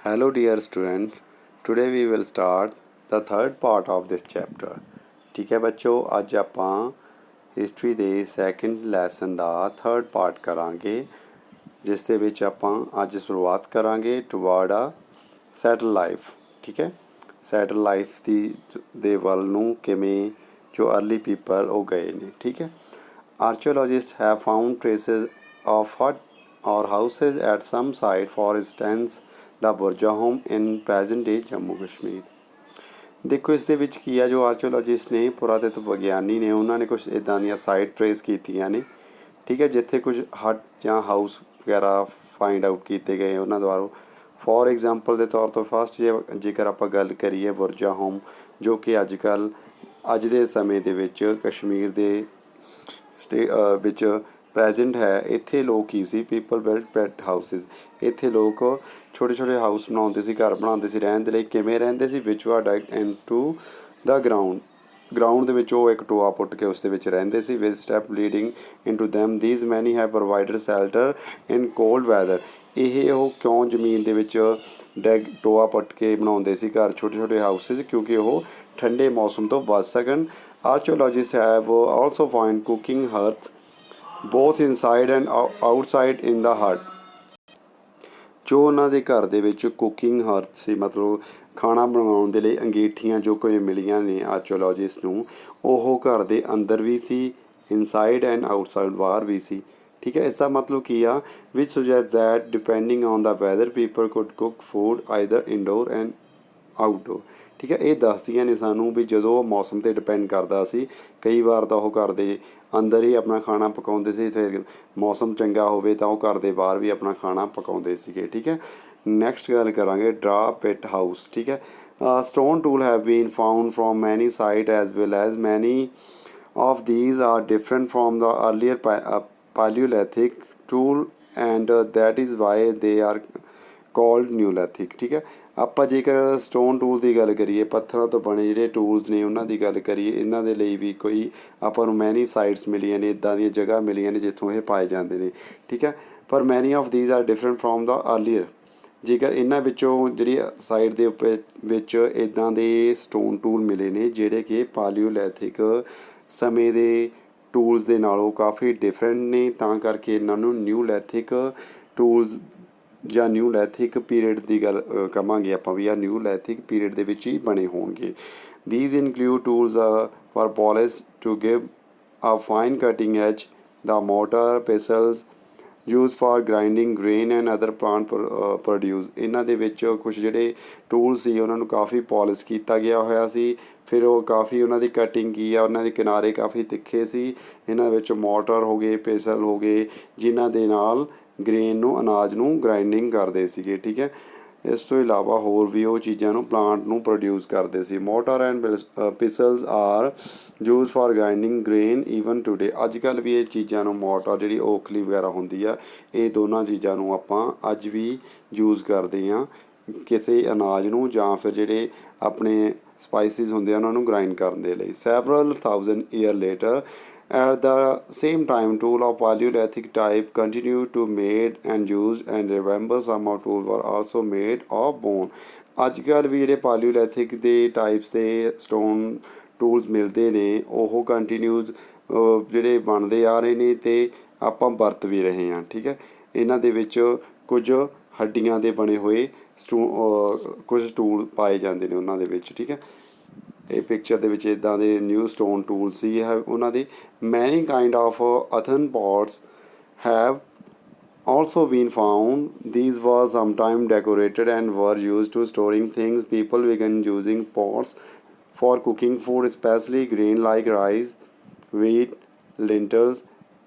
Hello dear student, today we will start the third part of this chapter. ठीक है बच्चों, ਅੱਜ ਆਪਾਂ ਹਿਸਟਰੀ ਦੇ ਸੈਕੰਡ ਲੈਸਨ ਦਾ ਥਰਡ ਪਾਰਟ ਕਰਾਂਗੇ, ਜਿਸ ਦੇ ਵਿੱਚ ਆਪਾਂ ਅੱਜ ਸ਼ੁਰੂਆਤ ਕਰਾਂਗੇ ਟੁਵਰਡ ਆ ਸੈਟਲ ਲਾਈਫ। ਠੀਕ ਹੈ, ਸੈਟਲ ਲਾਈਫ ਦੇ ਵੱਲ ਨੂੰ ਕਿਵੇਂ ਜੋ ਅਰਲੀ ਪੀਪਲ ਉਹ ਗਏ ਨੇ। ਠੀਕ ਹੈ, ਆਰਚੀਓਲੋਜਿਸਟ ਹੈਵ ਫਾਊਂਡ ਟ੍ਰੇਸਿਸ ਆਫ ਹਟ or houses at some site, for instance the Burja home in present day Jammu Kashmir. ਦੇਖੋ ਇਸ ਦੇ ਵਿੱਚ ਕੀ ਆ, ਜੋ ਆਰਚੀਓਲੋਜਿਸਟ ਨੇ ਪੁਰਾਤਤਵ ਵਿਗਿਆਨੀ ਨੇ ਉਹਨਾਂ ਨੇ ਕੁਛ ਇੱਦਾਂ ਦੀਆਂ ਸਾਈਟ ਟ੍ਰੇਸ ਕੀਤੀਆਂ ਨੇ। ਠੀਕ ਹੈ, ਜਿੱਥੇ ਕੁਝ ਹਟ ਜਾਂ ਹਾਊਸ ਵਗੈਰਾ ਫਾਈਂਡ ਆਊਟ ਕੀਤੇ ਗਏ ਉਹਨਾਂ ਦੁਆਰਾ। ਫੋਰ ਐਗਜ਼ਾਮਪਲ ਦੇ ਤੌਰ ਤੋਂ ਫਸਟ ਜੇਕਰ ਆਪਾਂ ਗੱਲ ਕਰੀਏ ਬੁਰਜਾ ਹੋਮ, ਜੋ ਕਿ ਅੱਜ ਦੇ ਸਮੇਂ ਦੇ ਵਿੱਚ ਕਸ਼ਮੀਰ ਦੇ ਵਿੱਚ ਪ੍ਰੈਜੈਂਟ ਹੈ। ਇੱਥੇ ਲੋਕ ਕੀ ਸੀ, ਪੀਪਲ ਬਿਲਡ ਪੈਟ ਹਾਊਸਿਸ। ਇੱਥੇ ਲੋਕ ਛੋਟੇ ਛੋਟੇ ਹਾਊਸ ਬਣਾਉਂਦੇ ਸੀ, ਘਰ ਬਣਾਉਂਦੇ ਸੀ ਰਹਿਣ ਦੇ ਲਈ। ਕਿਵੇਂ ਰਹਿੰਦੇ ਸੀ, ਵਿਚ ਵਾ ਡਾਈਟ ਇਨਟੂ ਦਾ ਗਰਾਊਂਡ ਦੇ ਵਿੱਚ ਉਹ ਇੱਕ ਟੋਆ ਪੁੱਟ ਕੇ ਉਸ ਦੇ ਵਿੱਚ ਰਹਿੰਦੇ ਸੀ। With step leading into them these many have provided shelter in cold weather. ਉਹ ਕਿਉਂ ਜ਼ਮੀਨ ਦੇ ਵਿੱਚ ਟੋਆ ਪੁੱਟ ਕੇ ਬਣਾਉਂਦੇ ਸੀ ਘਰ, ਛੋਟੇ ਛੋਟੇ ਹਾਊਸਿਸ, ਕਿਉਂਕਿ ਉਹ ਠੰਡੇ ਮੌਸਮ ਤੋਂ ਬਚ ਸਕਣ। Archaeologist have also find cooking hearth both inside and outside in the hut। ਜੋ ਉਹਨਾਂ ਦੇ ਘਰ ਦੇ ਵਿੱਚ ਕੁਕਿੰਗ ਹਰਥ ਸੀ, ਮਤਲਬ ਖਾਣਾ ਬਣਾਉਣ ਦੇ ਲਈ ਅੰਗੀਠੀਆਂ ਜੋ ਕੋਈ ਮਿਲੀਆਂ ਨੇ ਆਰਚੀਓਲੋਜਿਸਟ ਨੂੰ, ਉਹ ਘਰ ਦੇ ਅੰਦਰ ਵੀ ਸੀ, ਇਨਸਾਈਡ ਐਂਡ ਆਊਟਸਾਈਡ ਬਾਹਰ ਵੀ ਸੀ। ਠੀਕ ਹੈ, ਇਸ ਦਾ ਮਤਲਬ ਕੀ ਆ, which suggest that depending on the weather people could cook food either indoor and outdoor. ਠੀਕ ਹੈ, ਇਹ ਦੱਸਦੀਆਂ ਨੇ ਸਾਨੂੰ ਵੀ ਜਦੋਂ ਮੌਸਮ 'ਤੇ ਡਿਪੈਂਡ ਕਰਦਾ ਸੀ। ਕਈ ਵਾਰ ਤਾਂ ਉਹ ਘਰ ਦੇ ਅੰਦਰ ਹੀ ਆਪਣਾ ਖਾਣਾ ਪਕਾਉਂਦੇ ਸੀ, ਫਿਰ ਮੌਸਮ ਚੰਗਾ ਹੋਵੇ ਤਾਂ ਉਹ ਘਰ ਦੇ ਬਾਹਰ ਵੀ ਆਪਣਾ ਖਾਣਾ ਪਕਾਉਂਦੇ ਸੀਗੇ। ਠੀਕ ਹੈ, ਨੈਕਸਟ ਗੱਲ ਕਰਾਂਗੇ ਡਰਾ ਪਿਟ ਹਾਊਸ। ਠੀਕ ਹੈ, stone tool have been found from many site as well as many of these are different from the earlier Paleolithic tool and that is why they are called Neolithic। ਠੀਕ ਹੈ, ਆਪਾਂ ਜੇਕਰ stone tool ਦੀ ਗੱਲ ਕਰੀਏ, ਪੱਥਰਾਂ ਤੋਂ ਬਣੇ ਜਿਹੜੇ ਟੂਲਸ ਨੇ ਉਹਨਾਂ ਦੀ ਗੱਲ ਕਰੀਏ, ਇਹਨਾਂ ਦੇ ਲਈ ਵੀ ਕੋਈ ਆਪਾਂ ਨੂੰ ਮੈਨੀ ਸਾਈਟਸ ਮਿਲੀਆਂ ਨੇ, ਇੱਦਾਂ ਦੀਆਂ ਜਗ੍ਹਾ ਮਿਲੀਆਂ ਨੇ ਜਿੱਥੋਂ ਇਹ ਪਾਏ ਜਾਂਦੇ ਨੇ। ਠੀਕ ਹੈ, ਪਰ many of these are different from the earlier. ਜੇਕਰ ਇਹਨਾਂ ਵਿੱਚੋਂ ਜਿਹੜੀ ਸਾਈਡ ਦੇ ਉੱਪਰ ਵਿੱਚ ਇੱਦਾਂ ਦੇ ਸਟੋਨ ਟੂਲ ਮਿਲੇ ਨੇ ਜਿਹੜੇ ਕਿ ਪਾਲੀਓਲੈਥਿਕ ਸਮੇਂ ਦੇ ਟੂਲਸ ਦੇ ਨਾਲੋਂ ਕਾਫੀ ਡਿਫਰੈਂਟ ਨੇ, ਤਾਂ ਕਰਕੇ ਇਹਨਾਂ ਨੂੰ ਨਿਊਲੈਥਿਕ ਟੂਲਸ ਜਾਂ ਨਿਊਲੈਥਿਕ ਪੀਰੀਅਡ ਦੀ ਗੱਲ ਕਹਾਂਗੇ ਆਪਾਂ ਵੀ, ਆ ਨਿਊਲੈਥਿਕ ਪੀਰੀਅਡ ਦੇ ਵਿੱਚ ਹੀ ਬਣੇ ਹੋਣਗੇ। These include tools for polish to give a fine cutting edge, the mortar, pestles use for grinding grain and other plant produce. ਇਹਨਾਂ ਦੇ ਵਿੱਚ ਕੁਛ ਜਿਹੜੇ ਟੂਲ ਸੀ ਉਹਨਾਂ ਨੂੰ ਕਾਫੀ ਪੋਲਿਸ਼ ਕੀਤਾ ਗਿਆ ਹੋਇਆ ਸੀ, ਫਿਰ ਉਹ ਕਾਫੀ ਉਹਨਾਂ ਦੀ ਕਟਿੰਗ ਕੀ ਆ, ਉਹਨਾਂ ਦੇ ਕਿਨਾਰੇ ਕਾਫੀ ਤਿੱਖੇ ਸੀ। ਇਹਨਾਂ ਵਿੱਚ ਮੋਟਰ ਹੋ ਗਏ, ਪੈਸਲ ਹੋ ਗਏ, ਜਿਨ੍ਹਾਂ ਦੇ ਨਾਲ ਗ੍ਰੇਨ ਨੂੰ, ਅਨਾਜ ਨੂੰ ਗ੍ਰਾਈਂਡਿੰਗ ਕਰਦੇ ਸੀਗੇ। ਠੀਕ ਹੈ, ਇਸ ਤੋਂ ਇਲਾਵਾ ਹੋਰ ਵੀ ਉਹ ਚੀਜ਼ਾਂ ਨੂੰ, ਪਲਾਂਟ ਨੂੰ ਪ੍ਰੋਡਿਊਸ ਕਰਦੇ ਸੀ। Mortar and pestles are use for grinding grain even today. ਅੱਜ ਕੱਲ੍ਹ ਵੀ ਇਹ ਚੀਜ਼ਾਂ ਨੂੰ, ਮੋਟਰ ਜਿਹੜੀ ਓਖਲੀ ਵਗੈਰਾ ਹੁੰਦੀ ਆ, ਇਹ ਦੋਨਾਂ ਚੀਜ਼ਾਂ ਨੂੰ ਆਪਾਂ ਅੱਜ ਵੀ ਯੂਜ਼ ਕਰਦੇ ਹਾਂ ਕਿਸੇ ਅਨਾਜ ਨੂੰ, ਜਾਂ ਫਿਰ ਜਿਹੜੇ ਆਪਣੇ ਸਪਾਈਸਿਸ ਹੁੰਦੇ ਆ ਉਹਨਾਂ ਨੂੰ ਗ੍ਰਾਈਂਡ ਕਰਨ ਦੇ ਲਈ। Several thousand year later at the same time tool of Paleolithic type continued to made and used, and remember some of tools were also made of bone। ਅੱਜ ਕੱਲ੍ਹ ਵੀ ਜਿਹੜੇ ਪਾਲੀਓਲੈਥਿਕ ਦੇ ਟਾਈਪਸ ਦੇ ਸਟੋਨ ਟੂਲਸ ਮਿਲਦੇ ਨੇ, ਉਹ ਕੰਟੀਨਿਊਜ਼ ਜਿਹੜੇ ਬਣਦੇ ਆ ਰਹੇ ਨੇ ਅਤੇ ਆਪਾਂ ਵਰਤ ਵੀ ਰਹੇ ਹਾਂ। ਠੀਕ ਹੈ, ਇਹਨਾਂ ਦੇ ਵਿੱਚ ਕੁਝ ਹੱਡੀਆਂ ਦੇ ਬਣੇ ਹੋਏ ਕੁਝ ਟੂਲ ਪਾਏ ਜਾਂਦੇ ਨੇ ਉਹਨਾਂ ਦੇ ਵਿੱਚ। ਠੀਕ ਹੈ, ਇਹ ਪਿਕਚਰ ਦੇ ਵਿੱਚ ਇੱਦਾਂ ਦੇ ਨਿਊ ਸਟੋਨ ਟੂਲ ਸੀ ਉਹਨਾਂ ਦੇ। Many kind of earthen pots have also been found. These were sometime decorated and were used to storing things. People began using pots for cooking food, specially grain like rice, wheat, lentils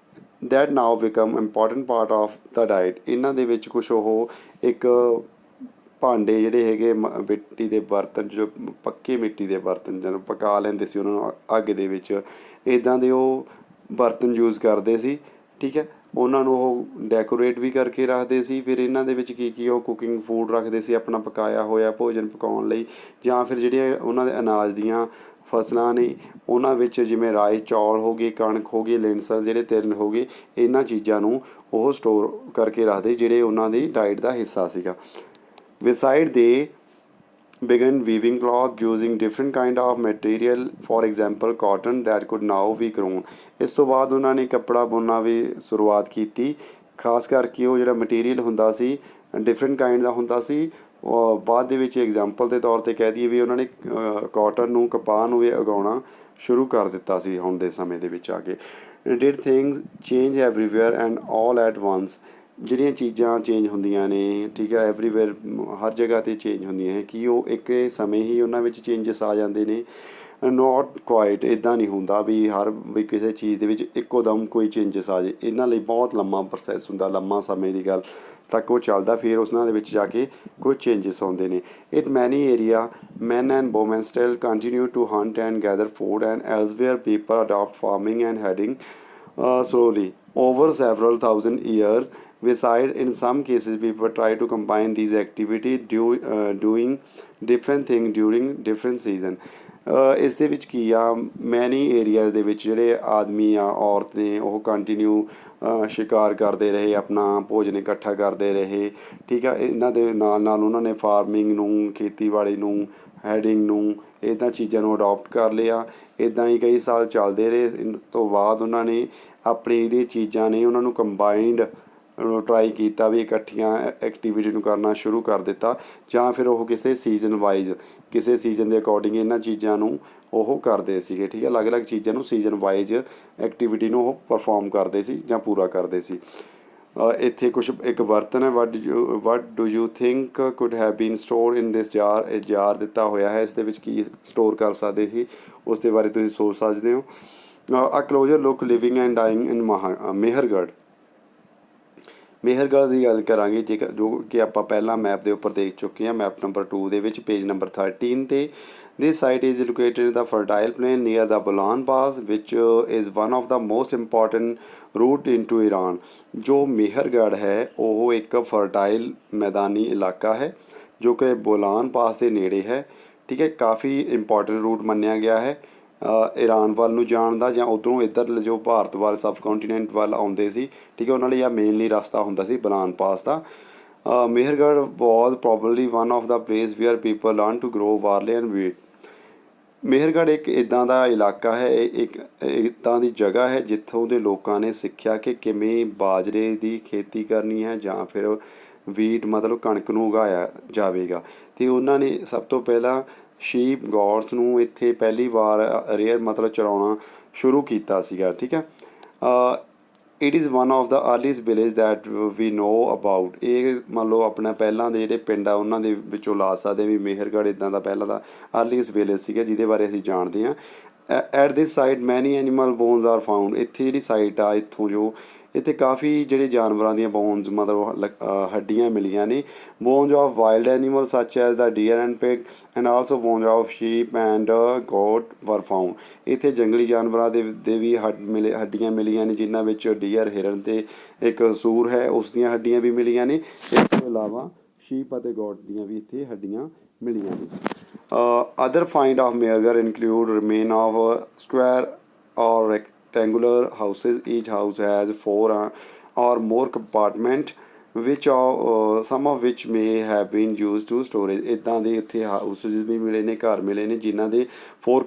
that now become important part of the diet। ਇਹਨਾਂ ਦੇ ਵਿੱਚ ਕੁਛ ਉਹ ਇੱਕ ਭਾਂਡੇ ਜਿਹੜੇ ਹੈਗੇ ਮਿੱਟੀ ਦੇ ਬਰਤਨ, ਜੋ ਪੱਕੇ ਮਿੱਟੀ ਦੇ ਬਰਤਨ ਜਦੋਂ ਪਕਾ ਲੈਂਦੇ ਸੀ ਉਹਨਾਂ ਨੂੰ ਅੱਗ ਦੇ ਵਿੱਚ, ਇੱਦਾਂ ਦੇ ਉਹ ਬਰਤਨ ਯੂਜ਼ ਕਰਦੇ ਸੀ। ਠੀਕ ਹੈ, ਉਹਨਾਂ ਨੂੰ ਉਹ ਡੈਕੋਰੇਟ ਵੀ ਕਰਕੇ ਰੱਖਦੇ ਸੀ। ਫਿਰ ਇਹਨਾਂ ਦੇ ਵਿੱਚ ਕੀ ਉਹ ਕੁਕਿੰਗ ਫੂਡ ਰੱਖਦੇ ਸੀ ਆਪਣਾ ਪਕਾਇਆ ਹੋਇਆ ਭੋਜਨ ਪਕਾਉਣ ਲਈ, ਜਾਂ ਫਿਰ ਜਿਹੜੀਆਂ ਉਹਨਾਂ ਦੇ ਅਨਾਜ ਦੀਆਂ ਫਸਲਾਂ ਨੇ ਉਹਨਾਂ ਵਿੱਚ, ਜਿਵੇਂ ਰਾਈਸ, ਚੌਲ ਹੋ ਗਏ, ਕਣਕ ਹੋ ਗਈ, ਲਿੰਸਲ ਜਿਹੜੇ ਤਿਲ ਹੋ ਗਏ, ਇਹਨਾਂ ਚੀਜ਼ਾਂ ਨੂੰ ਉਹ ਸਟੋਰ ਕਰਕੇ ਰੱਖਦੇ ਜਿਹੜੇ ਉਹਨਾਂ ਦੀ ਡਾਈਟ ਦਾ ਹਿੱਸਾ ਸੀਗਾ। beside they began weaving cloth using different kind of material, for example cotton that could now be grown। ਇਸ ਤੋਂ ਬਾਅਦ ਉਹਨਾਂ ਨੇ ਕੱਪੜਾ ਬੁਣਨਾ ਵੀ ਸ਼ੁਰੂਆਤ ਕੀਤੀ, ਖਾਸ ਕਰਕੇ ਉਹ ਜਿਹੜਾ ਮਟੀਰੀਅਲ ਹੁੰਦਾ ਸੀ ਡਿਫਰੈਂਟ ਕਾਈਂਡ ਦਾ ਹੁੰਦਾ ਸੀ। ਬਾਅਦ ਦੇ ਵਿੱਚ ਐਗਜ਼ਾਮਪਲ ਦੇ ਤੌਰ 'ਤੇ ਕਹਿ ਦਈਏ ਵੀ ਉਹਨਾਂ ਨੇ ਕਾਟਨ ਨੂੰ, ਕਪਾਹ ਨੂੰ ਵੀ ਉਗਾਉਣਾ ਸ਼ੁਰੂ ਕਰ ਦਿੱਤਾ ਸੀ ਹੁਣ ਦੇ ਸਮੇਂ ਦੇ ਵਿੱਚ ਆ ਕੇ। Did things change everywhere and all at once, ਜਿਹੜੀਆਂ ਚੀਜ਼ਾਂ ਚੇਂਜ ਹੁੰਦੀਆਂ ਨੇ, ਠੀਕ ਹੈ, ਐਵਰੀਵੇਅਰ ਹਰ ਜਗ੍ਹਾ 'ਤੇ ਚੇਂਜ ਹੁੰਦੀਆਂ ਹੈ ਕਿ ਉਹ ਇੱਕ ਸਮੇਂ ਹੀ ਉਹਨਾਂ ਵਿੱਚ ਚੇਂਜਸ ਆ ਜਾਂਦੇ ਨੇ। ਨੋਟ ਕੁਆਇਟ, ਇੱਦਾਂ ਨਹੀਂ ਹੁੰਦਾ ਵੀ ਕਿਸੇ ਚੀਜ਼ ਦੇ ਵਿੱਚ ਇੱਕੋ ਦਮ ਕੋਈ ਚੇਂਜਸ ਆ ਜਾਏ। ਇਹਨਾਂ ਲਈ ਬਹੁਤ ਲੰਮਾ ਪ੍ਰੋਸੈਸ ਹੁੰਦਾ, ਲੰਮਾ ਸਮੇਂ ਦੀ ਗੱਲ ਤੱਕ ਉਹ ਚੱਲਦਾ, ਫਿਰ ਉਹਨਾਂ ਦੇ ਵਿੱਚ ਜਾ ਕੇ ਕੁਝ ਚੇਂਜਸ ਆਉਂਦੇ ਨੇ। ਇਟ ਮੈਨੀ area men and women still continue to hunt and gather food, and elsewhere people adopt farming and heading slowly over several thousand years. Besides, in some cases people try to combine these activities doing different things during different season। ਇਸ ਦੇ ਵਿੱਚ ਕੀ ਆ, ਮੈਨੀ areas ਦੇ ਵਿੱਚ ਜਿਹੜੇ ਆਦਮੀ ਆ, ਔਰਤ ਨੇ, ਉਹ ਕੰਟੀਨਿਊ ਸ਼ਿਕਾਰ ਕਰਦੇ ਰਹੇ, ਆਪਣਾ ਭੋਜਨ ਇਕੱਠਾ ਕਰਦੇ ਰਹੇ, ਠੀਕ ਆ। ਇਹਨਾਂ ਦੇ ਨਾਲ ਨਾਲ ਉਹਨਾਂ ਨੇ ਫਾਰਮਿੰਗ ਨੂੰ, ਖੇਤੀਬਾੜੀ ਨੂੰ, ਹੈਡਿੰਗ ਨੂੰ, ਇੱਦਾਂ ਚੀਜ਼ਾਂ ਨੂੰ ਅਡੋਪਟ ਕਰ ਲਿਆ। ਇੱਦਾਂ ਹੀ ਕਈ ਸਾਲ ਚੱਲਦੇ ਰਹੇ। ਇਸ ਤੋਂ ਬਾਅਦ ਉਹਨਾਂ ਨੇ ਆਪਣੀ ਜਿਹੜੀਆਂ ਚੀਜ਼ਾਂ ਨੇ ਉਹਨਾਂ ਨੂੰ ਕੰਬਾਈਨਡ ਟਰਾਈ ਕੀਤਾ ਵੀ ਇਕੱਠੀਆਂ ਐਕਟੀਵਿਟੀ ਨੂੰ ਕਰਨਾ ਸ਼ੁਰੂ ਕਰ ਦਿੱਤਾ, ਜਾਂ ਫਿਰ ਉਹ ਕਿਸੇ ਸੀਜ਼ਨ ਵਾਈਜ਼, ਕਿਸੇ ਸੀਜ਼ਨ ਦੇ ਅਕੋਰਡਿੰਗ ਇਹਨਾਂ ਚੀਜ਼ਾਂ ਨੂੰ ਉਹ ਕਰਦੇ ਸੀਗੇ, ਠੀਕ ਹੈ। ਅਲੱਗ ਅਲੱਗ ਚੀਜ਼ਾਂ ਨੂੰ ਸੀਜ਼ਨ ਵਾਈਜ਼ ਐਕਟੀਵਿਟੀ ਨੂੰ ਉਹ ਪਰਫੋਰਮ ਕਰਦੇ ਸੀ ਜਾਂ ਪੂਰਾ ਕਰਦੇ ਸੀ। ਇੱਥੇ ਕੁਛ ਇੱਕ ਬਰਤਨ ਹੈ, what do you think could have been store in this jar. ਇਹ ਜਾਰ ਦਿੱਤਾ ਹੋਇਆ ਹੈ, ਇਸ ਦੇ ਵਿੱਚ ਕੀ ਸਟੋਰ ਕਰ ਸਕਦੇ ਸੀ, ਉਸ ਦੇ ਬਾਰੇ ਤੁਸੀਂ ਸੋਚ ਸਕਦੇ ਹੋ। A closer look living and dying in Mehrgarh. Mehrgarh ਦੀ ਗੱਲ ਕਰਾਂਗੇ ਜੇਕਰ, ਜੋ ਕਿ ਆਪਾਂ ਪਹਿਲਾਂ ਮੈਪ ਦੇ ਉੱਪਰ ਦੇਖ ਚੁੱਕੇ ਹਾਂ, ਮੈਪ ਨੰਬਰ 2 ਦੇ ਵਿੱਚ ਪੇਜ ਨੰਬਰ 13 'ਤੇ। This site is located in the fertile plain near the Bolan Pass, which is one of the most important route into Iran। ਜੋ ਮੇਹਰਗੜ੍ਹ ਹੈ ਉਹ ਇੱਕ ਫਰਟਾਈਲ ਮੈਦਾਨੀ ਇਲਾਕਾ ਹੈ ਜੋ ਕਿ ਬੋਲਾਨ ਪਾਸ ਦੇ ਨੇੜੇ ਹੈ, ਠੀਕ ਹੈ। ਕਾਫੀ ਇੰਪੋਰਟੈਂਟ ਰੂਟ ਮੰਨਿਆ ਗਿਆ ਹੈ ਈਰਾਨ ਵੱਲ ਨੂੰ ਜਾਣ ਦਾ, ਜਾਂ ਉੱਧਰੋਂ ਇੱਧਰ ਜੋ ਭਾਰਤ ਵੱਲ ਸਬ ਕੰਟੀਨੈਂਟ ਵੱਲ ਆਉਂਦੇ ਸੀ, ਠੀਕ ਹੈ, ਉਹਨਾਂ ਲਈ ਆ ਮੇਨਲੀ ਰਸਤਾ ਹੁੰਦਾ ਸੀ ਬੋਲਾਨ ਪਾਸ ਦਾ। Mehrgarh was probably one of the place where people learn to grow barley and wheat. Mehrgarh ਇੱਕ ਇੱਦਾਂ ਦਾ ਇਲਾਕਾ ਹੈ, ਇੱਕ ਇੱਦਾਂ ਦੀ ਜਗ੍ਹਾ ਹੈ ਜਿੱਥੋਂ ਦੇ ਲੋਕਾਂ ਨੇ ਸਿੱਖਿਆ ਕਿ ਕਿਵੇਂ ਬਾਜਰੇ ਦੀ ਖੇਤੀ ਕਰਨੀ ਹੈ, ਜਾਂ ਫਿਰ ਵੀਟ ਮਤਲਬ ਕਣਕ ਨੂੰ ਉਗਾਇਆ ਜਾਵੇਗਾ। ਅਤੇ ਉਹਨਾਂ ਨੇ ਸਭ ਤੋਂ ਪਹਿਲਾਂ ਸ਼ੀਪ ਗੌਡਸ ਨੂੰ ਇੱਥੇ ਪਹਿਲੀ ਵਾਰ ਰੇਅਰ ਮਤਲਬ ਚਰਾਉਣਾ ਸ਼ੁਰੂ ਕੀਤਾ ਸੀਗਾ, ਠੀਕ ਹੈ। It is one of the earliest village that we know about. ਇਹ ਮੰਨ ਲਓ ਆਪਣਾ ਪਹਿਲਾਂ ਦੇ ਜਿਹੜੇ ਪਿੰਡ ਆ ਉਹਨਾਂ ਦੇ ਵਿੱਚੋਂ ਲਾ ਸਕਦੇ ਵੀ ਮੇਹਰਗੜ੍ਹ ਇੱਦਾਂ ਦਾ ਪਹਿਲਾਂ ਦਾ ਅਰਲੀਸਟ ਵਿਲੇਜ ਸੀਗਾ ਜਿਹਦੇ ਬਾਰੇ ਅਸੀਂ ਜਾਣਦੇ ਹਾਂ। ਐਟ ਦਿਸ ਸਾਈਟ ਮੈਨੀ ਐਨੀਮਲ ਬੋਨਸ ਆਰ ਫਾਊਂਡ। ਇੱਥੇ ਜਿਹੜੀ ਸਾਈਟ ਆ, ਇੱਥੋਂ ਜੋ ਇੱਥੇ ਕਾਫੀ ਜਿਹੜੇ ਜਾਨਵਰਾਂ ਦੀਆਂ ਬੋਨਸ ਮਤਲਬ ਹੱਡੀਆਂ ਮਿਲੀਆਂ ਨੇ। Bones of wild animal such as the deer and pig and also bones of sheep and goat were found. ਇੱਥੇ ਜੰਗਲੀ ਜਾਨਵਰਾਂ ਦੇ ਵੀ ਹੱਡੀਆਂ ਮਿਲੀਆਂ ਨੇ, ਜਿਨ੍ਹਾਂ ਵਿੱਚ ਡੀਅਰ, ਹਿਰਨ ਅਤੇ ਇੱਕ ਸੂਰ ਹੈ, ਉਸ ਦੀਆਂ ਹੱਡੀਆਂ ਵੀ ਮਿਲੀਆਂ ਨੇ। ਇਸ ਤੋਂ ਇਲਾਵਾ ਸ਼ੀਪ ਅਤੇ ਗੋਟ ਦੀਆਂ ਵੀ ਇੱਥੇ ਹੱਡੀਆਂ ਮਿਲੀਆਂ ਨੇ। Other find of Mehrgarh include remain of square or rectangular houses. Each house has 4 or more compartment which some of which may have been used to storage। ਇੱਦਾਂ ਦੇ ਇੱਥੇ ਹਾਊਸਿਸ ਵੀ ਮਿਲੇ ਨੇ, ਘਰ ਮਿਲੇ ਨੇ ਜਿਨ੍ਹਾਂ ਦੇ 4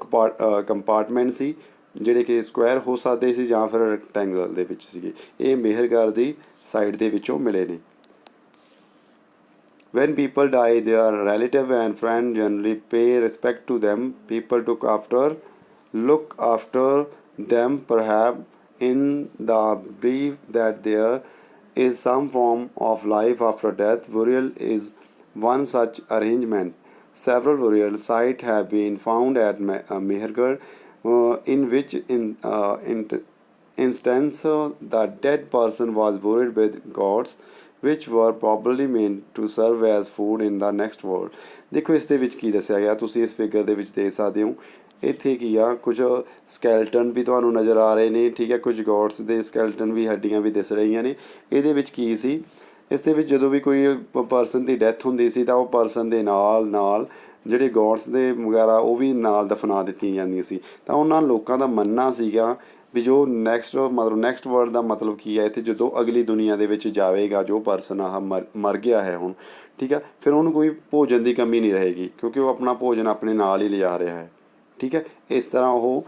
ਕੰਪਾਰਟਮੈਂਟ ਸੀ, ਜਿਹੜੇ ਕਿ ਸਕੁਐਰ ਹੋ ਸਕਦੇ ਸੀ ਜਾਂ ਫਿਰ ਰੈਕਟੈਂਗਲ ਦੇ ਵਿੱਚ ਸੀਗੇ। ਇਹ ਮੇਹਰਗੜ੍ਹ ਦੀ ਸਾਈਡ ਦੇ ਵਿੱਚੋਂ ਮਿਲੇ ਨੇ। When people die, their relative and friends generally pay respect to them. People look after them, perhaps in the belief that there is some form of life after death. Burial is one such arrangement. Several burial sites have been found at Mehergarh, in which instance the dead person was buried with gods which were probably meant to serve as food in the next world। ਦੇਖੋ ਇਸ ਦੇ ਵਿੱਚ ਕੀ ਦੱਸਿਆ ਗਿਆ, ਤੁਸੀਂ ਇਸ figure ਦੇ ਵਿੱਚ ਦੇਖ ਸਕਦੇ ਹੋ। ਇੱਥੇ ਕੀ ਆ, ਕੁਝ ਸਕੈਲਟਨ ਵੀ ਤੁਹਾਨੂੰ ਨਜ਼ਰ ਆ ਰਹੇ ਨੇ, ਠੀਕ ਹੈ, ਕੁਝ ਗੋਡਸ ਦੇ ਸਕੈਲਟਨ ਵੀ, ਹੱਡੀਆਂ ਵੀ ਦਿਸ ਰਹੀਆਂ ਨੇ। ਇਹਦੇ ਵਿੱਚ ਕੀ ਸੀ, ਇਸ ਦੇ ਵਿੱਚ ਜਦੋਂ ਵੀ ਕੋਈ ਪਰਸਨ ਦੀ ਡੈਥ ਹੁੰਦੀ ਸੀ ਤਾਂ ਉਹ ਪਰਸਨ ਦੇ ਨਾਲ ਜਿਹੜੇ ਗੋਡਸ ਦੇ ਵਗੈਰਾ ਉਹ ਵੀ ਨਾਲ ਦਫਨਾ ਦਿੱਤੀਆਂ ਜਾਂਦੀਆਂ ਸੀ। ਤਾਂ ਉਹਨਾਂ ਲੋਕਾਂ ਦਾ ਮੰਨਣਾ ਸੀਗਾ ਵੀ ਜੋ ਨੈਕਸਟ ਵਰਡ ਦਾ ਮਤਲਬ ਕੀ ਹੈ ਇੱਥੇ, ਜਦੋਂ ਅਗਲੀ ਦੁਨੀਆ ਦੇ ਵਿੱਚ ਜਾਵੇਗਾ ਜੋ ਪਰਸਨ ਆਹ ਮਰ ਗਿਆ ਹੈ ਹੁਣ, ਠੀਕ ਹੈ, ਫਿਰ ਉਹਨੂੰ ਕੋਈ ਭੋਜਨ ਦੀ ਕਮੀ ਨਹੀਂ ਰਹੇਗੀ ਕਿਉਂਕਿ ਉਹ ਆਪਣਾ ਭੋਜਨ ਆਪਣੇ ਨਾਲ ਹੀ ਲਿਜਾ ਰਿਹਾ ਹੈ, ਠੀਕ ਹੈ। ਇਸ ਤਰ੍ਹਾਂ ਉਹ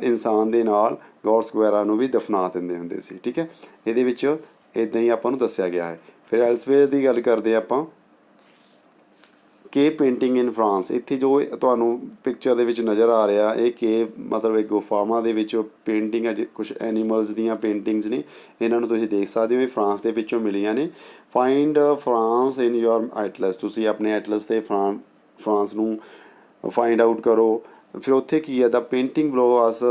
ਇਨਸਾਨ ਦੇ ਨਾਲ ਗੌਡਸ ਵਗੈਰਾ ਨੂੰ ਵੀ ਦਫਨਾ ਦਿੰਦੇ ਹੁੰਦੇ ਸੀ, ਠੀਕ ਹੈ। ਇਹਦੇ ਵਿੱਚ ਇੱਦਾਂ ਹੀ ਆਪਾਂ ਨੂੰ ਦੱਸਿਆ ਗਿਆ ਹੈ। ਫਿਰ ਐਲਸਵੇਅਰ ਦੀ ਗੱਲ ਕਰਦੇ ਆਪਾਂ। ਕੇਵ ਪੇਂਟਿੰਗ ਇਨ ਫਰਾਂਸ, ਇੱਥੇ ਜੋ ਤੁਹਾਨੂੰ ਪਿਕਚਰ ਦੇ ਵਿੱਚ ਨਜ਼ਰ ਆ ਰਿਹਾ ਇਹ ਕੇਵ ਮਤਲਬ ਇਹ ਗੁਫਾਵਾਂ ਦੇ ਵਿੱਚ ਪੇਂਟਿੰਗ ਹੈ, ਕੁਛ ਐਨੀਮਲਸ ਦੀਆਂ ਪੇਂਟਿੰਗਸ ਨੇ, ਇਹਨਾਂ ਨੂੰ ਤੁਸੀਂ ਦੇਖ ਸਕਦੇ ਹੋ, ਇਹ ਫਰਾਂਸ ਦੇ ਵਿੱਚੋਂ ਮਿਲੀਆਂ ਨੇ। ਫਾਈਂਡ ਫਰਾਂਸ ਇਨ ਯੋਰ ਐਟਲਸ, ਤੁਸੀਂ ਆਪਣੇ ਐਟਲਸ 'ਤੇ ਫਰਾਂਸ ਨੂੰ ਫਾਈਂਡ ਆਊਟ ਕਰੋ। ਫਿਰ ਉੱਥੇ ਕੀ ਹੈ, ਦਾ painting ਬਲੋਸ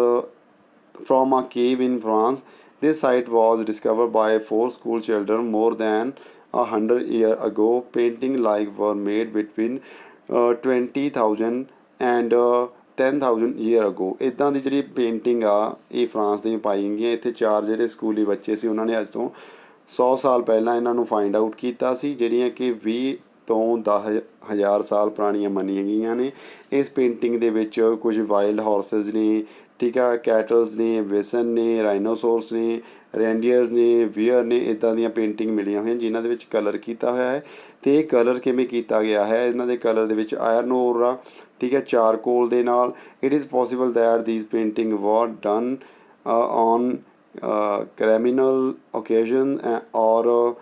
from a cave in France. This site was discovered by 4 school children more than 100 years ago. Painting like were made between 20,000 and 10,000 year ago. ਇੱਦਾਂ ਦੀ ਜਿਹੜੀ ਪੇਂਟਿੰਗ ਆ ਇਹ ਫਰਾਂਸ ਦੇ ਪਾਈ ਗਈਆਂ। ਇੱਥੇ 4 ਜਿਹੜੇ ਸਕੂਲੀ ਬੱਚੇ ਸੀ ਉਹਨਾਂ ਨੇ ਅੱਜ ਤੋਂ 100 ਸਾਲ ਪਹਿਲਾਂ ਇਹਨਾਂ ਨੂੰ ਫਾਈਂਡ ਆਊਟ ਕੀਤਾ ਸੀ, ਜਿਹੜੀਆਂ ਕਿ 20 ਤੋਂ 10,000 ਸਾਲ ਪੁਰਾਣੀਆਂ ਮੰਨੀਆਂ ਗਈਆਂ ਨੇ। ਇਸ ਪੇਂਟਿੰਗ ਦੇ ਵਿੱਚ ਕੁਝ ਵਾਈਲਡ ਹਾਰਸਿਸ ਨੇ, ਠੀਕ ਆ, ਕੈਟਲਸ ਨੇ, ਵਿਸਨ ਨੇ, ਰਾਈਨੋਸੋਰਸ ਨੇ, ਰੈਂਡੀਅਰਸ ਨੇ, ਵੀਅਰ ਨੇ, ਇੱਦਾਂ ਦੀਆਂ ਪੇਂਟਿੰਗ ਮਿਲੀਆਂ ਹੋਈਆਂ ਜਿਨ੍ਹਾਂ ਦੇ ਵਿੱਚ ਕਲਰ ਕੀਤਾ ਹੋਇਆ ਹੈ। ਅਤੇ ਇਹ ਕਲਰ ਕਿਵੇਂ ਕੀਤਾ ਗਿਆ ਹੈ, ਇਹਨਾਂ ਦੇ ਕਲਰ ਦੇ ਵਿੱਚ ਆਇਰਨ ਓਰ ਆ, ਠੀਕ ਹੈ, ਚਾਰਕੋਲ ਦੇ ਨਾਲ। It is possible that these painting were done on criminal occasion or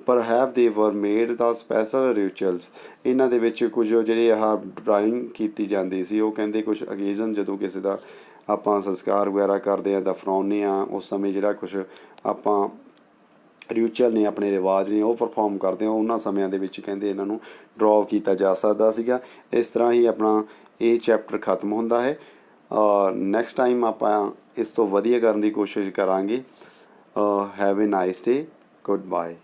perhaps ਦੇ ਵਰ ਮੇਡ ਦਾ ਸਪੈਸ਼ਲ ਰਿਚੁਅਲਸ। ਇਹਨਾਂ ਦੇ ਵਿੱਚ ਕੁਝ ਜਿਹੜੇ ਆਹ ਡਰਾਇੰਗ ਕੀਤੀ ਜਾਂਦੀ ਸੀ, ਉਹ ਕਹਿੰਦੇ ਕੁਛ ਓਕੇਜ਼ਨ ਜਦੋਂ ਕਿਸੇ ਦਾ ਆਪਾਂ ਸੰਸਕਾਰ ਵਗੈਰਾ ਕਰਦੇ ਹਾਂ, ਦਫਨਾਉਂਦੇ ਹਾਂ, ਉਸ ਸਮੇਂ ਜਿਹੜਾ ਕੁਛ ਆਪਾਂ ਰਿਚੁਅਲ ਨੇ, ਆਪਣੇ ਰਿਵਾਜ ਨੇ, ਉਹ ਪਰਫੋਰਮ ਕਰਦੇ ਹਾਂ, ਉਹਨਾਂ ਸਮਿਆਂ ਦੇ ਵਿੱਚ ਕਹਿੰਦੇ ਇਹਨਾਂ ਨੂੰ ਡਰॉ ਕੀਤਾ ਜਾ ਸਕਦਾ ਸੀਗਾ। ਇਸ ਤਰ੍ਹਾਂ ਹੀ ਆਪਣਾ ਇਹ ਚੈਪਟਰ ਖ਼ਤਮ ਹੁੰਦਾ ਹੈ। ਨੈਕਸਟ ਟਾਈਮ ਆਪਾਂ ਇਸ ਤੋਂ ਵਧੀਆ ਕਰਨ ਦੀ ਕੋਸ਼ਿਸ਼ ਕਰਾਂਗੇ। Have a nice day, good bye.